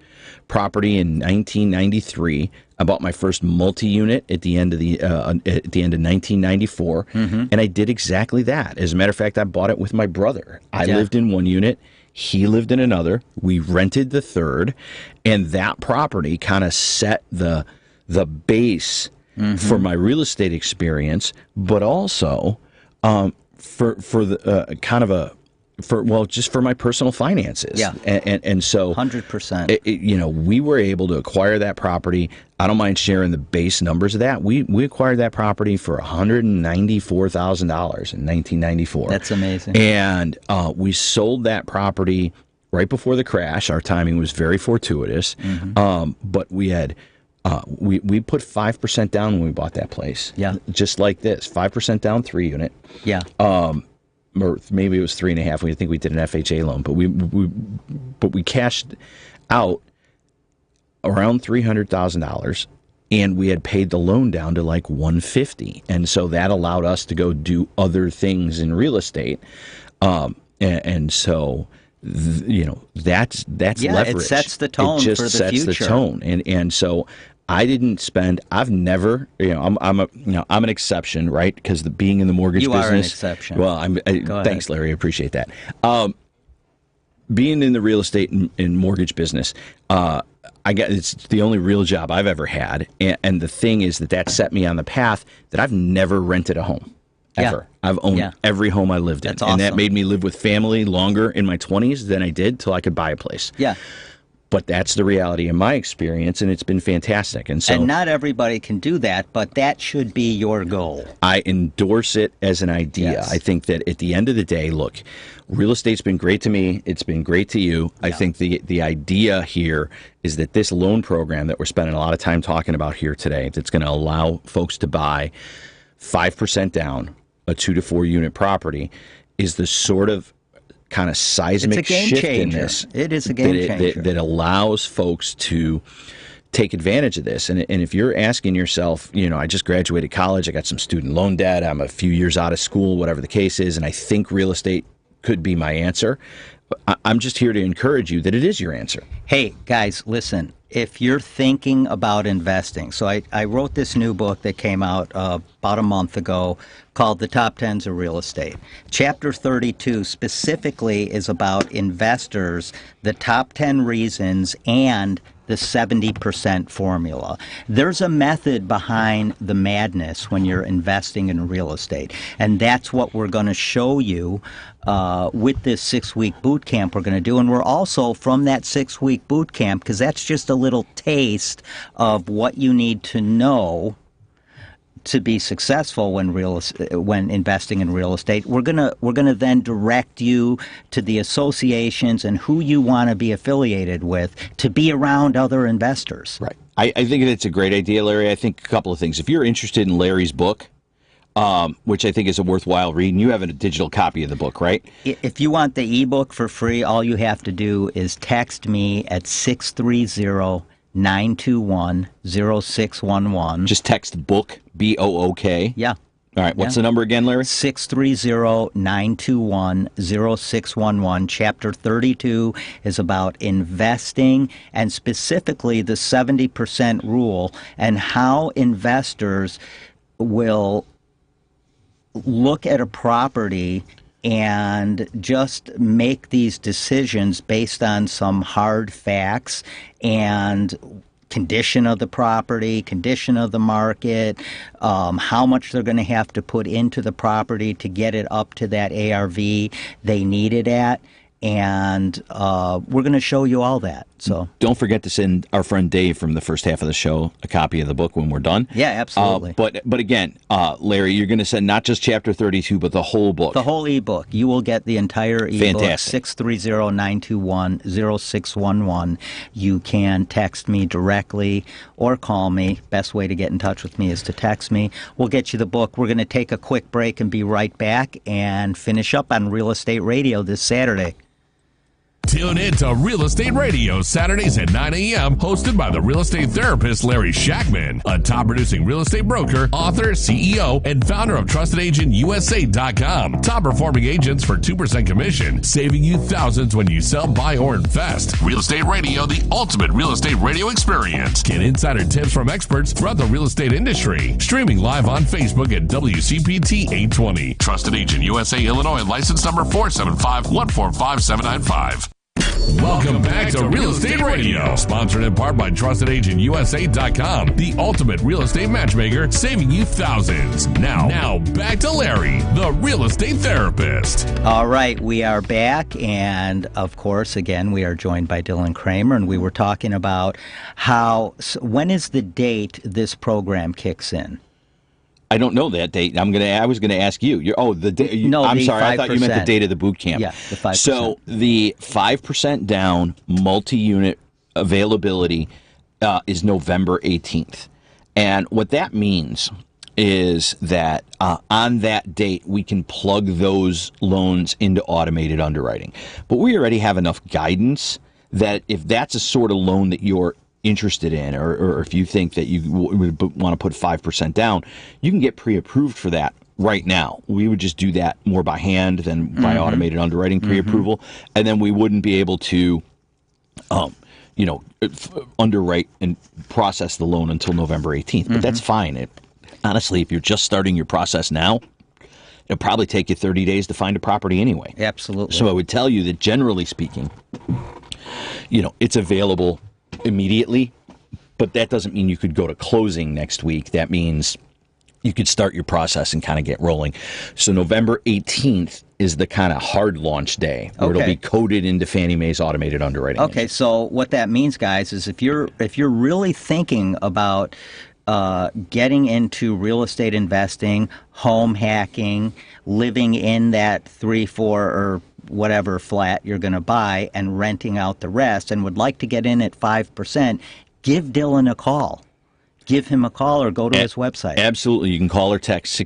property in 1993. I bought my first multi-unit at the end of 1994, and I did exactly that. As a matter of fact, I bought it with my brother. I lived in one unit, he lived in another. We rented the third, and that property kind of set the base for my real estate experience, but also for the kind of a. Just for my personal finances. Yeah. And so 100%. We were able to acquire that property. I don't mind sharing the base numbers of that. We acquired that property for $194,000 in 1994. That's amazing. And we sold that property right before the crash. Our timing was very fortuitous. But we had we put 5% down when we bought that place. Yeah. Just like this, 5% down, 3-unit. Yeah. Or maybe it was 3.5. We think we did an FHA loan, but we cashed out around $300,000, and we had paid the loan down to like $150,000, and so that allowed us to go do other things in real estate, and so that's leverage. It sets the tone for the future. It just sets the tone, and so. I didn't spend. I've never. I'm an exception, right? Because being in the mortgage business. You are an exception. Well, thanks, Larry. I appreciate that. Being in the real estate and mortgage business, it's the only real job I've ever had, and the thing is that set me on the path that I've never rented a home. Ever. I've owned every home I lived in. That's awesome. And that made me live with family longer in my 20s than I did till I could buy a place. Yeah. But that's the reality in my experience, and it's been fantastic. And not everybody can do that, but that should be your goal. I endorse it as an idea. Yes. I think that at the end of the day, look, real estate's been great to me. It's been great to you. Yeah. I think the idea here is that this loan program that we're spending a lot of time talking about here today, that's going to allow folks to buy 5% down a 2 to 4 unit property, is the sort of kind of seismic shift in this. It is a game changer. That allows folks to take advantage of this. And if you're asking yourself, I just graduated college, I got some student loan debt, I'm a few years out of school, whatever the case is, and I think real estate could be my answer, I'm just here to encourage you that it is your answer. Hey, guys, listen. If you're thinking about investing, so I wrote this new book that came out about a month ago called The Top 10s of Real Estate. Chapter 32 specifically is about investors, the top 10 reasons, and the 70% formula. There's a method behind the madness when you're investing in real estate, and that's what we're going to show you with this 6-week boot camp we're going to do. And we're also, from that 6-week boot camp, because that's just a little taste of what you need to know to be successful when investing in real estate, we're gonna then direct you to the associations and who you want to be affiliated with to be around other investors. Right. I think it's a great idea, Larry. I think a couple of things. If you're interested in Larry's book, which I think is a worthwhile read, and you have a digital copy of the book, right? If you want the ebook for free, all you have to do is text me at 630-921-0611. Just text book, BOOK. Yeah. All right. What's the number again, Larry? 630-921-0611. Chapter 32 is about investing and specifically the 70% rule and how investors will look at a property and just make these decisions based on some hard facts and condition of the property, condition of the market, how much they're going to have to put into the property to get it up to that ARV they need it at. And we're going to show you all that. So don't forget to send our friend Dave from the first half of the show a copy of the book when we're done. Yeah, absolutely. But again, Larry, you're going to send not just Chapter 32, but the whole book. The whole ebook. You will get the entire ebook. Fantastic. 630-921-0611. You can text me directly or call me. Best way to get in touch with me is to text me. We'll get you the book. We're going to take a quick break and be right back and finish up on Real Estate Radio this Saturday. Tune in to Real Estate Radio Saturdays at 9 a.m. hosted by the real estate therapist Larry Shakman, a top-producing real estate broker, author, CEO, and founder of TrustedAgentUSA.com. Top-performing agents for 2% commission, saving you thousands when you sell, buy, or invest. Real Estate Radio, the ultimate real estate radio experience. Get insider tips from experts throughout the real estate industry. Streaming live on Facebook at WCPT 820. Trusted Agent USA, Illinois, license number 475-145-795. Welcome back to Real Estate Radio, sponsored in part by TrustedAgentUSA.com, the ultimate real estate matchmaker, saving you thousands. Now back to Larry, the real estate therapist. All right, we are back, and of course, again, we are joined by Dylan Kramer, and we were talking about when is the date this program kicks in? I don't know that date. I was going to ask you. The date. No, I'm sorry. 5%. I thought you meant the date of the boot camp. Yeah, the 5%. So the 5% down multi-unit availability is November 18th, and what that means is that on that date we can plug those loans into automated underwriting. But we already have enough guidance that if that's a sort of loan that you're interested in, or if you think that you would want to put 5% down, you can get pre-approved for that right now. We would just do that more by hand than by automated underwriting pre-approval, and then we wouldn't be able to underwrite and process the loan until November 18th. But that's fine. Honestly, if you're just starting your process now, it'll probably take you 30 days to find a property anyway. Absolutely. So I would tell you that generally speaking, it's available immediately, but that doesn't mean you could go to closing next week. That means you could start your process and kind of get rolling. So November 18th is the kind of hard launch day where it'll be coded into Fannie Mae's automated underwriting. Okay, engine. so what that means, guys, is if you're really thinking about getting into real estate investing, home hacking, living in that 3-4 or whatever flat you're going to buy and renting out the rest, and would like to get in at 5%, give Dylan a call. Give him a call or go to his website. Absolutely. You can call or text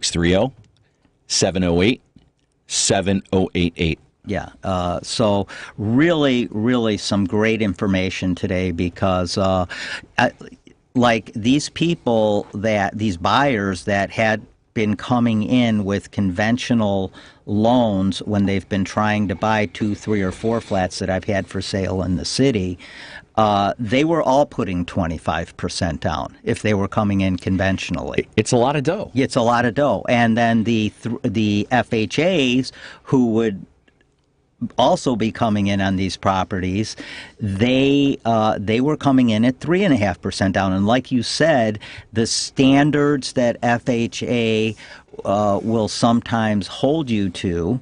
630-708-7088. Yeah. So really, really some great information today because like these people, these buyers that had been coming in with conventional loans when they've been trying to buy 2, 3, or 4 flats that I've had for sale in the city, they were all putting 25% down if they were coming in conventionally. It's a lot of dough. It's a lot of dough. And then the FHAs who would also be coming in on these properties, they were coming in at 3.5% down. And like you said, the standards that FHA will sometimes hold you to,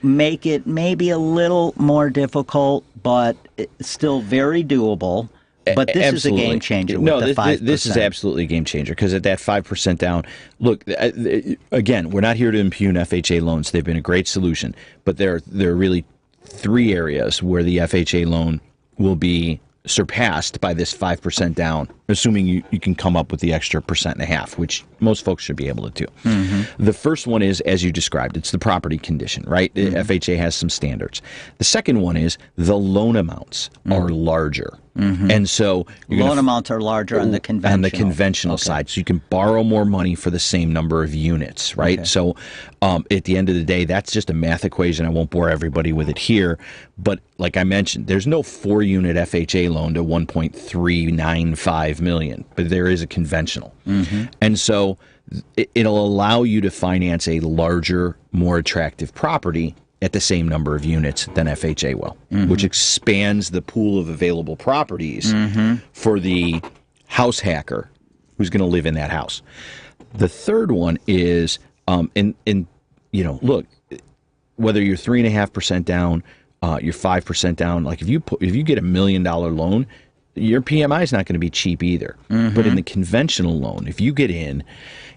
make it maybe a little more difficult, but still very doable But this is a game changer. No, this is absolutely a game changer because at that 5% down, look, again, we're not here to impugn FHA loans. They've been a great solution, but there are really 3 areas where the FHA loan will be surpassed by this 5% down, assuming you can come up with the extra 1.5%, which most folks should be able to do. Mm-hmm. The first one is, as you described, it's the property condition, right? Mm-hmm. FHA has some standards. The second one is the loan amounts are larger. Mm-hmm. And so loan amounts are larger on the conventional side, so you can borrow more money for the same number of units, right? Okay. So at the end of the day, that's just a math equation. I won't bore everybody with it here, but like I mentioned, there's no 4-unit FHA loan to $1.395 million, but there is a conventional. Mm-hmm. And so it'll allow you to finance a larger, more attractive property at the same number of units than FHA will, which expands the pool of available properties for the house hacker who's going to live in that house. The third one is, look, whether you're 3.5% down, you're 5% down. Like if you get $1 million loan, your PMI is not going to be cheap either. Mm-hmm. But in the conventional loan, if you get in,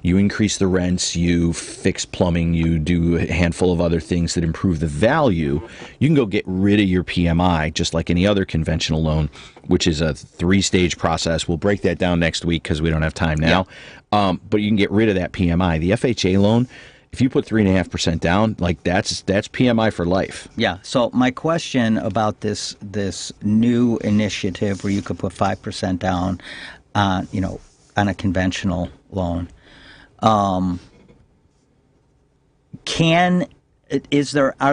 you increase the rents, you fix plumbing, you do a handful of other things that improve the value, you can go get rid of your PMI just like any other conventional loan, which is a 3-stage process. We'll break that down next week because we don't have time now. Yeah. But you can get rid of that PMI. The FHA loan, if you put 3.5% down, like that's PMI for life. Yeah. So my question about this new initiative where you could put 5% down, on a conventional loan, are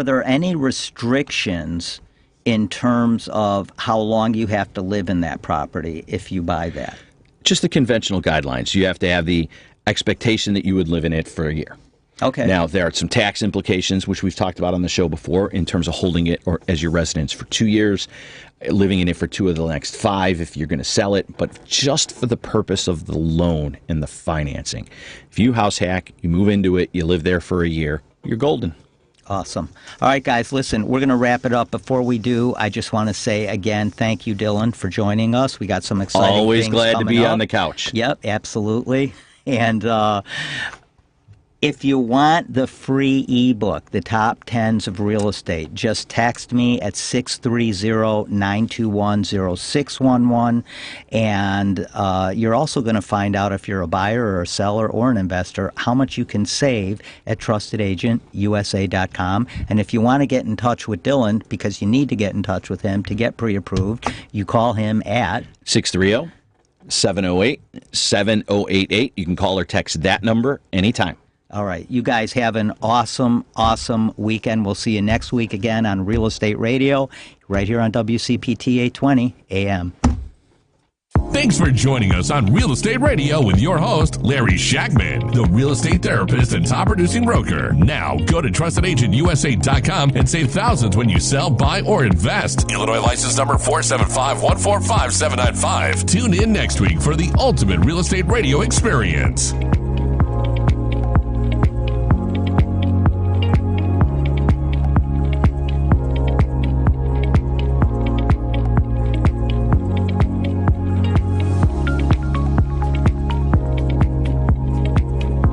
there any restrictions in terms of how long you have to live in that property if you buy that? Just the conventional guidelines. You have to have the expectation that you would live in it for a year. Okay. Now, there are some tax implications, which we've talked about on the show before, in terms of holding it or as your residence for 2 years, living in it for 2 of the next 5 if you're going to sell it, but just for the purpose of the loan and the financing. If you house hack, you move into it, you live there for a year, you're golden. Awesome. All right, guys, listen, we're going to wrap it up. Before we do, I just want to say again, thank you, Dylan, for joining us. We got some exciting Always things glad to be up on the couch. Yep, absolutely. And if you want the free ebook, The Top 10s of Real Estate, just text me at 630-921-0611. And you're also going to find out if you're a buyer or a seller or an investor, how much you can save at TrustedAgentUSA.com. And if you want to get in touch with Dylan, because you need to get in touch with him to get pre-approved, you call him at 630-708-7088. You can call or text that number anytime. All right. You guys have an awesome, awesome weekend. We'll see you next week again on Real Estate Radio, right here on WCPT 820 AM. Thanks for joining us on Real Estate Radio with your host, Larry Shakman, the real estate therapist and top producing broker. Now, go to TrustedAgentUSA.com and save thousands when you sell, buy, or invest. Illinois license number 475145795. Tune in next week for the ultimate real estate radio experience.